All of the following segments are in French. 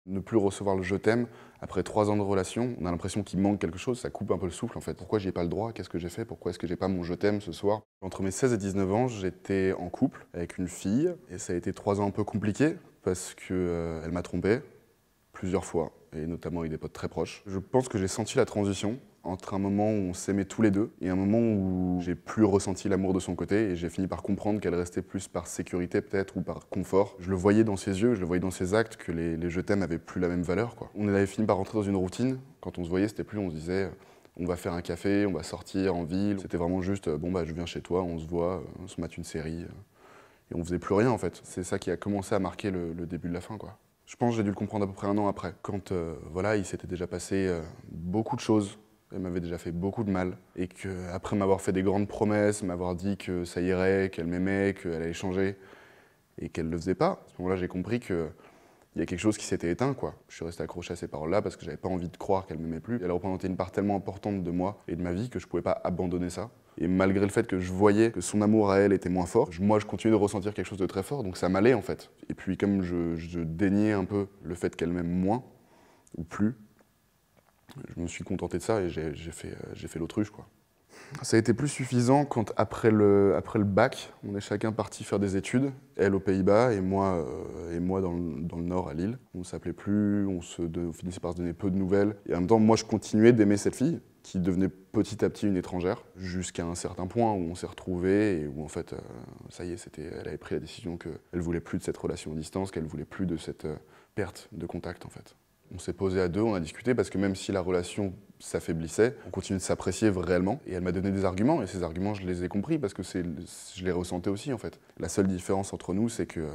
Ne plus recevoir le « je t'aime », après 3 ans de relation, on a l'impression qu'il manque quelque chose, ça coupe un peu le souffle en fait. Pourquoi j'y ai pas le droit? Qu'est-ce que j'ai fait? Pourquoi est-ce que j'ai pas mon « je t'aime » ce soir? Entre mes 16 et 19 ans, j'étais en couple avec une fille, et ça a été 3 ans un peu compliqués, parce qu'elle m'a trompé plusieurs fois, et notamment avec des potes très proches. Je pense que j'ai senti la transition entre un moment où on s'aimait tous les deux et un moment où j'ai plus ressenti l'amour de son côté et j'ai fini par comprendre qu'elle restait plus par sécurité peut-être ou par confort. Je le voyais dans ses yeux, je le voyais dans ses actes que les je t'aime avaient plus la même valeur, quoi. On avait fini par rentrer dans une routine. Quand on se voyait, c'était plus, on se disait on va faire un café, on va sortir en ville. C'était vraiment juste bon bah je viens chez toi, on se voit, on se mate une série et on faisait plus rien en fait. C'est ça qui a commencé à marquer le début de la fin, quoi. Je pense que j'ai dû le comprendre à peu près 1 an après, quand voilà, il s'était déjà passé beaucoup de choses. Elle m'avait déjà fait beaucoup de mal. Et qu'après m'avoir fait des grandes promesses, m'avoir dit que ça irait, qu'elle m'aimait, qu'elle allait changer, et qu'elle ne le faisait pas, à ce moment-là, j'ai compris qu'il y a quelque chose qui s'était éteint, quoi. Je suis resté accroché à ces paroles-là parce que j'avais pas envie de croire qu'elle m'aimait plus. Elle représentait une part tellement importante de moi et de ma vie que je pouvais pas abandonner ça. Et malgré le fait que je voyais que son amour à elle était moins fort, moi je continuais de ressentir quelque chose de très fort, donc ça m'allait en fait. Et puis comme je déniais un peu le fait qu'elle m'aime moins, ou plus, je me suis contenté de ça et j'ai fait l'autruche, quoi. Ça a été plus suffisant quand, après le bac, on est chacun parti faire des études, elle aux Pays-Bas et moi dans le Nord, à Lille. On ne s'appelait plus, on finissait par se donner peu de nouvelles. Et en même temps, moi, je continuais d'aimer cette fille, qui devenait petit à petit une étrangère, jusqu'à un certain point où on s'est retrouvés et où, en fait, ça y est, elle avait pris la décision qu'elle voulait plus de cette relation à distance, qu'elle voulait plus de cette perte de contact, en fait. On s'est posé à deux, on a discuté, parce que même si la relation s'affaiblissait, on continuait de s'apprécier réellement. Et elle m'a donné des arguments, et ces arguments, je les ai compris, parce que je les ressentais aussi, en fait. La seule différence entre nous, c'est que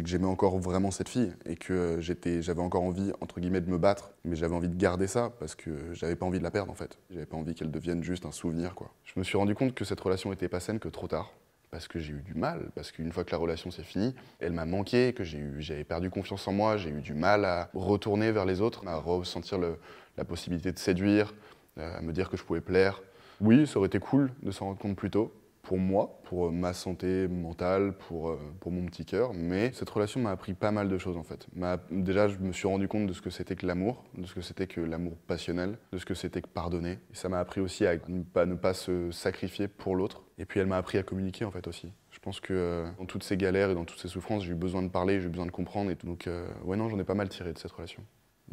j'aimais encore vraiment cette fille, et que j'avais encore envie, entre guillemets, de me battre, mais j'avais envie de garder ça, parce que j'avais pas envie de la perdre, en fait. J'avais pas envie qu'elle devienne juste un souvenir, quoi. Je me suis rendu compte que cette relation était pas saine que trop tard. Parce que j'ai eu du mal, parce qu'une fois que la relation s'est finie, elle m'a manqué, que j'avais perdu confiance en moi, j'ai eu du mal à retourner vers les autres, à ressentir la possibilité de séduire, à me dire que je pouvais plaire. Oui, ça aurait été cool de s'en rendre compte plus tôt, pour moi, pour ma santé mentale, pour mon petit cœur, mais cette relation m'a appris pas mal de choses en fait. Déjà, je me suis rendu compte de ce que c'était que l'amour, de ce que c'était que l'amour passionnel, de ce que c'était que pardonner. Et ça m'a appris aussi à ne pas se sacrifier pour l'autre. Et puis elle m'a appris à communiquer en fait aussi. Je pense que dans toutes ces galères et dans toutes ces souffrances, j'ai eu besoin de parler, j'ai eu besoin de comprendre. Et tout. Donc ouais non, j'en ai pas mal tiré de cette relation.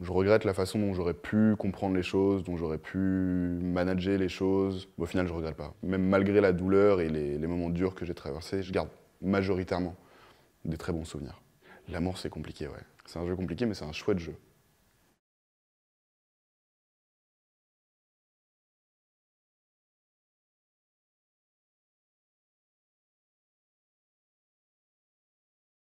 Je regrette la façon dont j'aurais pu comprendre les choses, dont j'aurais pu manager les choses. Au final, je regrette pas. Même malgré la douleur et les moments durs que j'ai traversés, je garde majoritairement des très bons souvenirs. L'amour, c'est compliqué, ouais. C'est un jeu compliqué, mais c'est un chouette jeu.